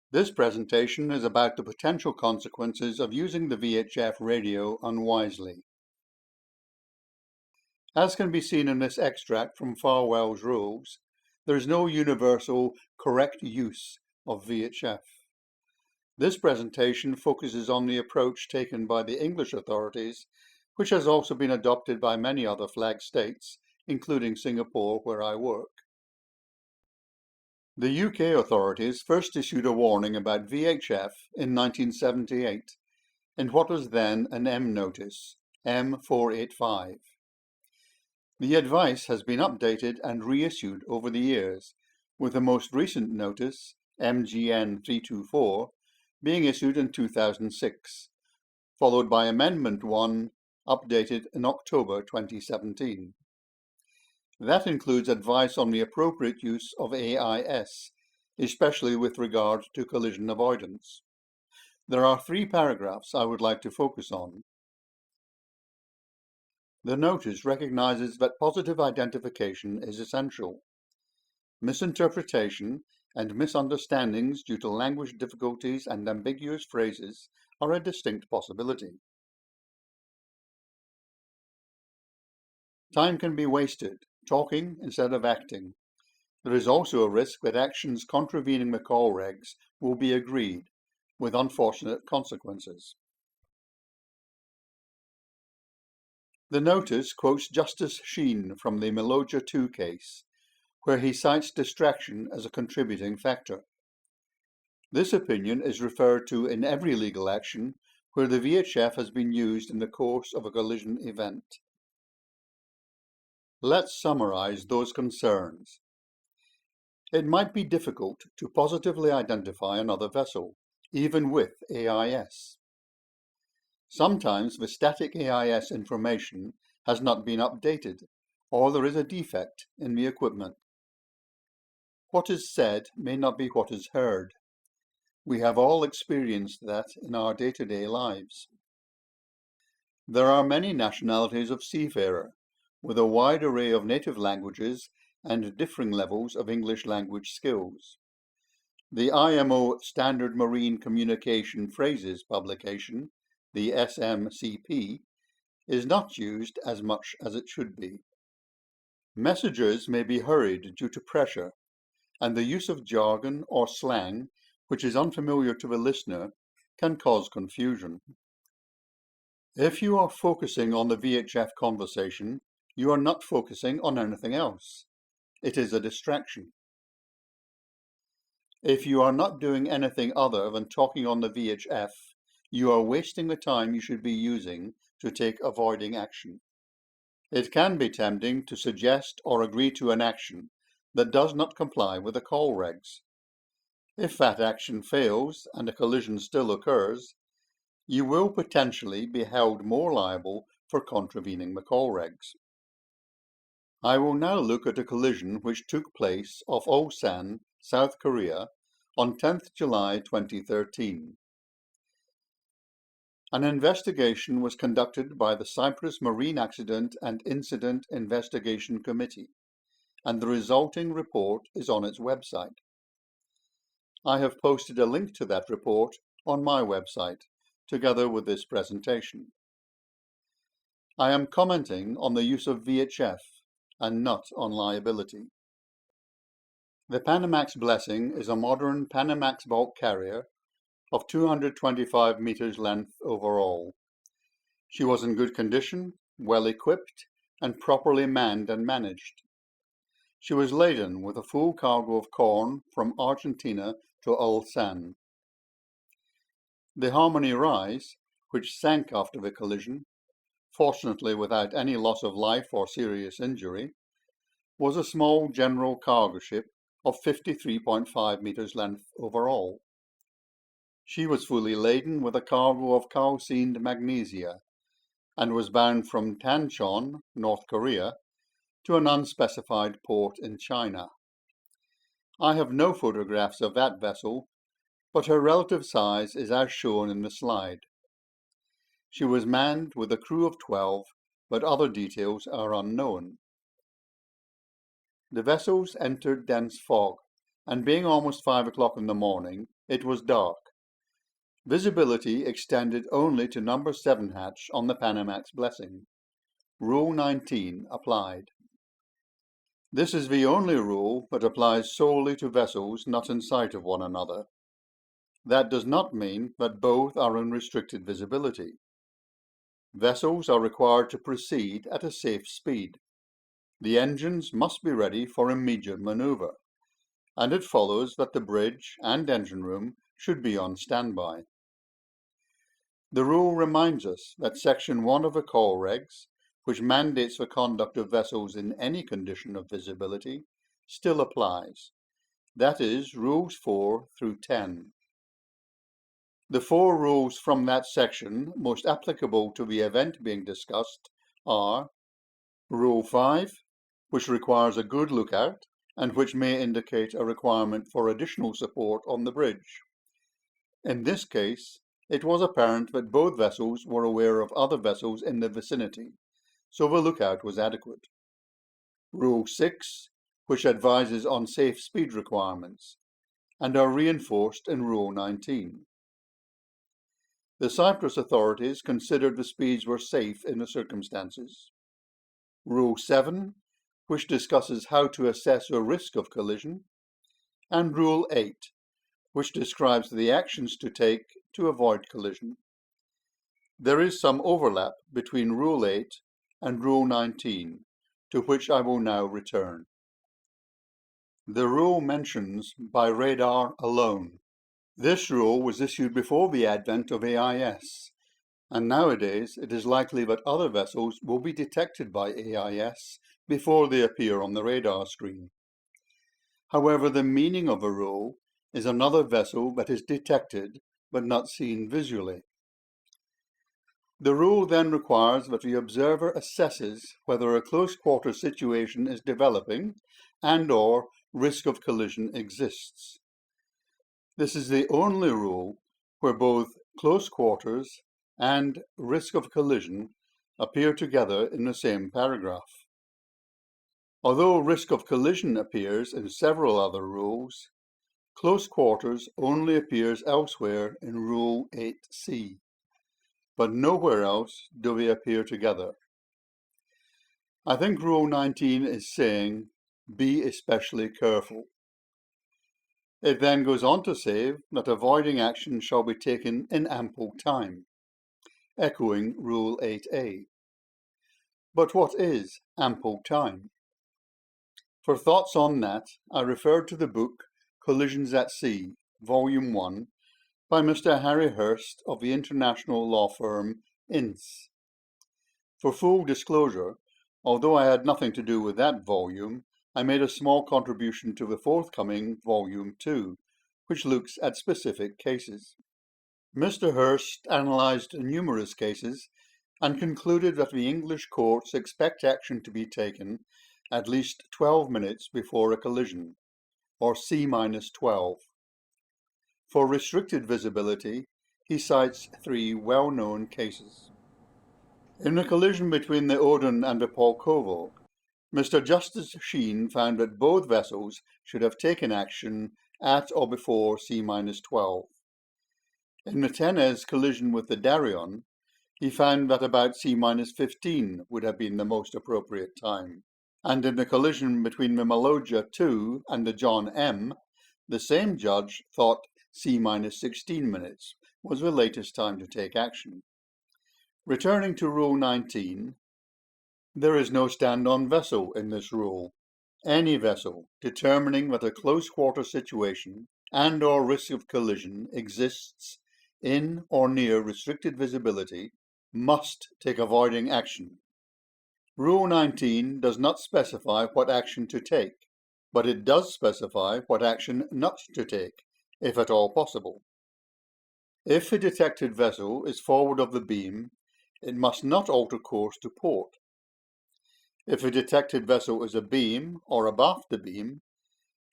This presentation is about the potential consequences of using the VHF radio unwisely. As can be seen in this extract from Farwell's rules, there is no universal correct use of VHF. This presentation focuses on the approach taken by the English authorities, which has also been adopted by many other flag states, including Singapore, where I work. The UK authorities first issued a warning about VHF in 1978 in what was then an M notice, M485. The advice has been updated and reissued over the years, with the most recent notice, MGN 324, being issued in 2006, followed by Amendment 1, updated in October 2017. That includes advice on the appropriate use of AIS, especially with regard to collision avoidance. There are 3 paragraphs I would like to focus on. The notice recognizes that positive identification is essential. Misinterpretation and misunderstandings due to language difficulties and ambiguous phrases are a distinct possibility. Time can be wasted talking instead of acting. There is also a risk that actions contravening the call regs will be agreed, with unfortunate consequences. The notice quotes Justice Sheen from the Meloja 2 case, where he cites distraction as a contributing factor. This opinion is referred to in every legal action where the VHF has been used in the course of a collision event. Let's summarize those concerns. It might be difficult to positively identify another vessel, even with AIS. Sometimes the static AIS information has not been updated, or there is a defect in the equipment. What is said may not be what is heard. We have all experienced that in our day-to-day lives. There are many nationalities of seafarer, with a wide array of native languages and differing levels of English language skills. The IMO Standard Marine Communication Phrases publication, the SMCP, is not used as much as it should be. Messages may be hurried due to pressure, and the use of jargon or slang, which is unfamiliar to the listener, can cause confusion. If you are focusing on the VHF conversation, you are not focusing on anything else. It is a distraction. If you are not doing anything other than talking on the VHF, you are wasting the time you should be using to take avoiding action. It can be tempting to suggest or agree to an action that does not comply with the call regs. If that action fails and a collision still occurs, you will potentially be held more liable for contravening the call regs. I will now look at a collision which took place off Ulsan, South Korea, on 10th July 2013. An investigation was conducted by the Cyprus Marine Accident and Incident Investigation Committee, and the resulting report is on its website. I have posted a link to that report on my website, together with this presentation. I am commenting on the use of VHF and not on liability. The Panamax Blessing is a modern Panamax bulk carrier of 225 meters length overall. She was in good condition, well equipped, and properly manned and managed. She was laden with a full cargo of corn from Argentina to Ulsan. The Harmony Rise, which sank after the collision, fortunately without any loss of life or serious injury, was a small general cargo ship of 53.5 meters length overall. She was fully laden with a cargo of calcined magnesia and was bound from Tanchon, North Korea, to an unspecified port in China. I have no photographs of that vessel, but her relative size is as shown in the slide. She was manned with a crew of 12, but other details are unknown. The vessels entered dense fog, and being almost 5 o'clock in the morning, It was dark. Visibility extended only to number 7 hatch on the Panamax Blessing. Rule 19 applied. This is the only rule that applies solely to vessels not in sight of one another. That does not mean that both are in restricted visibility. Vessels are required to proceed at a safe speed. The engines must be ready for immediate maneuver, and it follows that the bridge and engine room should be on standby. The rule reminds us that Section 1 of the call regs, which mandates the conduct of vessels in any condition of visibility, still applies. That is, Rules 4 through 10. The 4 rules from that section most applicable to the event being discussed are Rule 5, which requires a good lookout and which may indicate a requirement for additional support on the bridge. In this case, it was apparent that both vessels were aware of other vessels in the vicinity, so the lookout was adequate. Rule 6, which advises on safe speed requirements, and are reinforced in Rule 19. The Cyprus authorities considered the speeds were safe in the circumstances. Rule 7, which discusses how to assess a risk of collision, and Rule 8, which describes the actions to take to avoid collision. There is some overlap between Rule 8 and Rule 19, to which I will now return. The rule mentions by radar alone. This rule was issued before the advent of AIS, and nowadays it is likely that other vessels will be detected by AIS before they appear on the radar screen. However, the meaning of a rule is another vessel that is detected but not seen visually. The rule then requires that the observer assesses whether a close quarter situation is developing and/or risk of collision exists. This is the only rule where both close quarters and risk of collision appear together in the same paragraph. Although risk of collision appears in several other rules, close quarters only appears elsewhere in Rule 8c, but nowhere else do they appear together. I think Rule 19 is saying, be especially careful. It then goes on to say that avoiding action shall be taken in ample time, echoing Rule 8a. But what is ample time? For thoughts on that, I refer to the book Collisions at Sea, Volume 1, by Mr. Harry Hurst of the international law firm Ince. For full disclosure, although I had nothing to do with that volume, I made a small contribution to the forthcoming Volume 2, which looks at specific cases. Mr. Hurst analysed numerous cases and concluded that the English courts expect action to be taken at least 12 minutes before a collision, or C-12. For restricted visibility, he cites 3 well-known cases. In the collision between the Odin and the Polkovo, Mr. Justice Sheen found that both vessels should have taken action at or before C-12. In the Tenes collision with the Darion, he found that about C-15 would have been the most appropriate time. And in the collision between the Maloja II and the John M, the same judge thought C-16 minutes was the latest time to take action. Returning to Rule 19, there is no stand-on vessel in this rule. Any vessel determining that a close quarter situation and/or risk of collision exists in or near restricted visibility must take avoiding action. Rule 19 does not specify what action to take, but it does specify what action not to take, if at all possible. If a detected vessel is forward of the beam, it must not alter course to port. If a detected vessel is abeam or abaft the beam,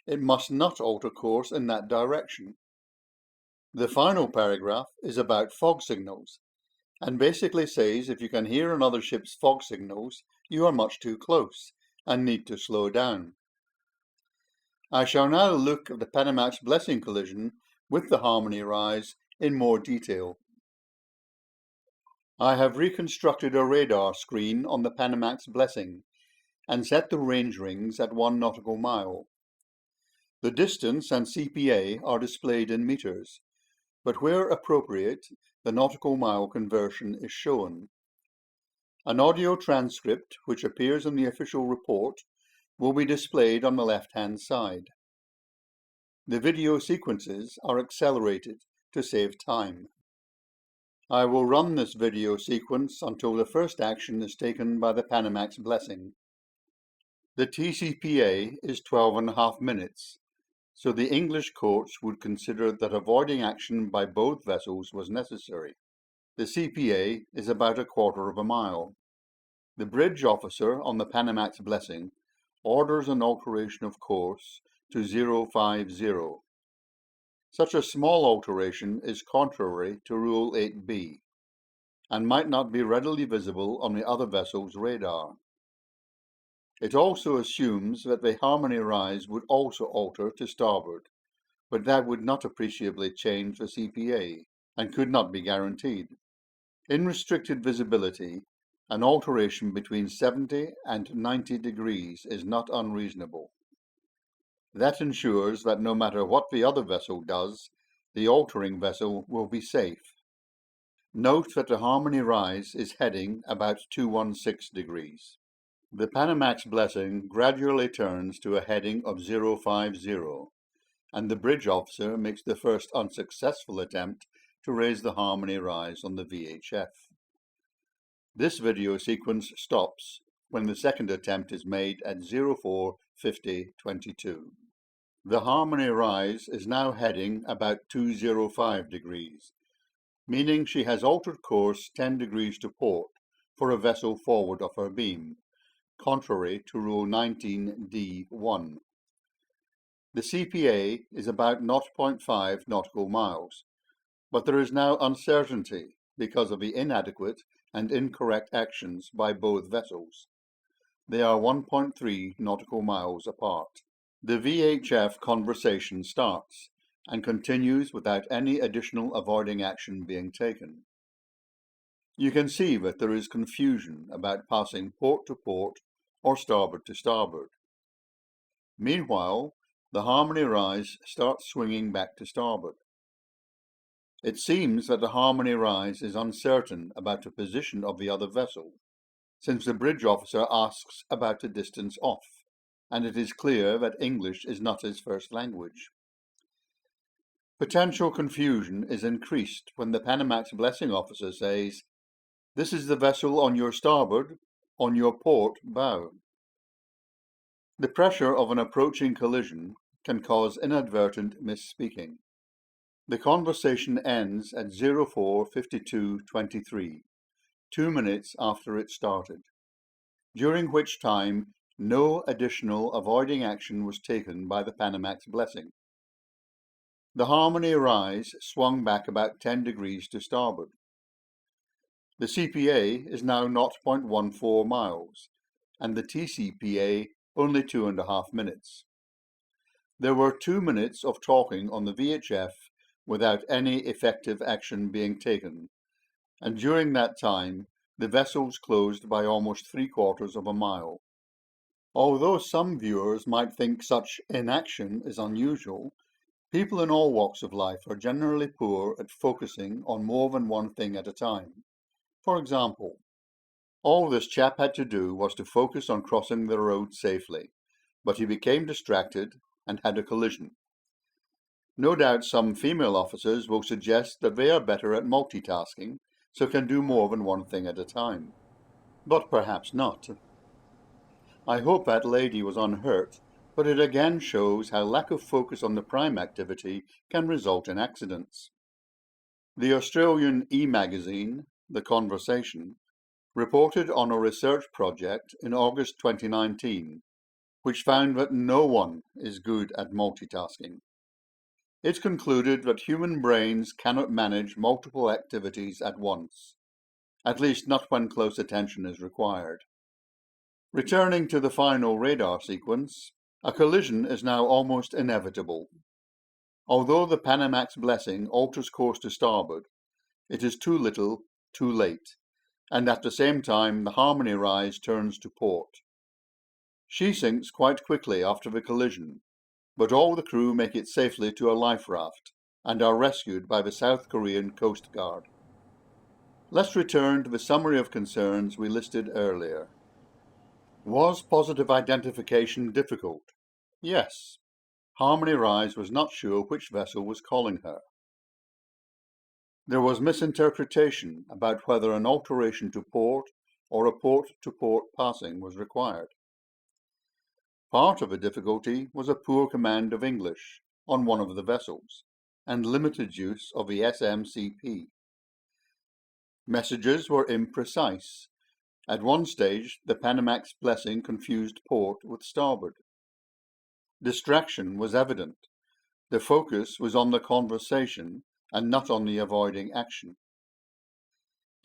it must not alter course in that direction. The final paragraph is about fog signals, and basically says if you can hear another ship's fog signals, you are much too close and need to slow down. I shall now look at the Panamax Blessing collision with the harmony rise in more detail. I have reconstructed a radar screen on the Panamax Blessing and set the range rings at 1 nautical mile. The distance and CPA are displayed in meters, but where appropriate, the nautical mile conversion is shown. An audio transcript, which appears in the official report, will be displayed on the left-hand side. The video sequences are accelerated to save time. I will run this video sequence until the first action is taken by the Panamax Blessing. The TCPA is 12.5 minutes, so the English courts would consider that avoiding action by both vessels was necessary. The CPA is about 1/4 mile. The bridge officer on the Panamax Blessing orders an alteration of course to 050. Such a small alteration is contrary to Rule 8b and might not be readily visible on the other vessel's radar. It also assumes that the harmony rise would also alter to starboard, but that would not appreciably change the CPA and could not be guaranteed. In restricted visibility, an alteration between 70 and 90 degrees is not unreasonable. That ensures that no matter what the other vessel does, the altering vessel will be safe. Note that the harmony rise is heading about 216 degrees. The Panamax Blessing gradually turns to a heading of 050, and the bridge officer makes the first unsuccessful attempt to raise the harmony rise on the VHF. This video sequence stops when the second attempt is made at 045022. The harmony rise is now heading about 205 degrees, meaning she has altered course 10 degrees to port for a vessel forward of her beam, contrary to Rule 19d(1). The CPA is about 0.5 nautical miles, but there is now uncertainty because of the inadequate and incorrect actions by both vessels. They are 1.3 nautical miles apart. The VHF conversation starts and continues without any additional avoiding action being taken. You can see that there is confusion about passing port to port or starboard to starboard. Meanwhile, the harmony rise starts swinging back to starboard. It seems that the harmony rise is uncertain about the position of the other vessel, since the bridge officer asks about the distance off, and it is clear that English is not his first language. Potential confusion is increased when the Panamax Blessing officer says, "This is the vessel on your starboard, on your port bow." The pressure of an approaching collision can cause inadvertent misspeaking. The conversation ends at 045223, 2 minutes after it started, during which time no additional avoiding action was taken by the Panamax Blessing. The harmony rise swung back about 10 degrees to starboard. The CPA is now 0.14 miles, and the TCPA only 2.5 minutes. There were 2 minutes of talking on the VHF without any effective action being taken, and during that time the vessels closed by almost 3/4 mile. Although some viewers might think such inaction is unusual, people in all walks of life are generally poor at focusing on more than one thing at a time. For example, all this chap had to do was to focus on crossing the road safely, but he became distracted and had a collision. No doubt some female officers will suggest that they are better at multitasking, so can do more than one thing at a time. But perhaps not. I hope that lady was unhurt, but it again shows how lack of focus on the prime activity can result in accidents. The Australian e-magazine, The Conversation, reported on a research project in August 2019, which found that no one is good at multitasking. It concluded that human brains cannot manage multiple activities at once, at least not when close attention is required. Returning to the final radar sequence, a collision is now almost inevitable. Although the Panamax Blessing alters course to starboard, it is too little, too late, and at the same time the Harmony Rise turns to port. She sinks quite quickly after the collision, but all the crew make it safely to a life raft and are rescued by the South Korean Coast Guard. Let's return to the summary of concerns we listed earlier. Was positive identification difficult? Yes. Harmony Rise was not sure which vessel was calling her. There was misinterpretation about whether an alteration to port or a port-to-port passing was required. Part of the difficulty was a poor command of English on one of the vessels and limited use of the SMCP. Messages were imprecise. At one stage, the Panamax Blessing confused port with starboard. Distraction was evident. The focus was on the conversation and not on the avoiding action.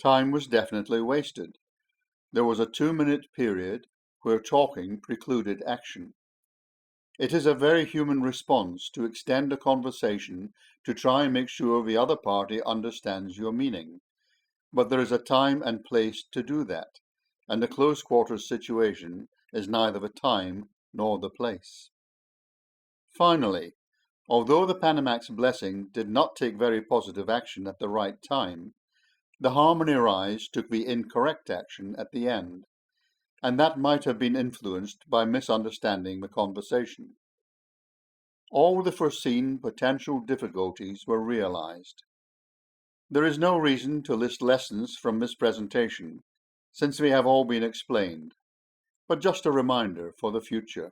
Time was definitely wasted. There was a 2-minute period where talking precluded action. It is a very human response to extend a conversation to try and make sure the other party understands your meaning. But there is a time and place to do that, and a close quarters situation is neither the time nor the place. Finally, although the Panamax Blessing did not take very positive action at the right time, the Harmony Rise took the incorrect action at the end, and that might have been influenced by misunderstanding the conversation. All the foreseen potential difficulties were realized. There is no reason to list lessons from this presentation, since they have all been explained, but just a reminder for the future.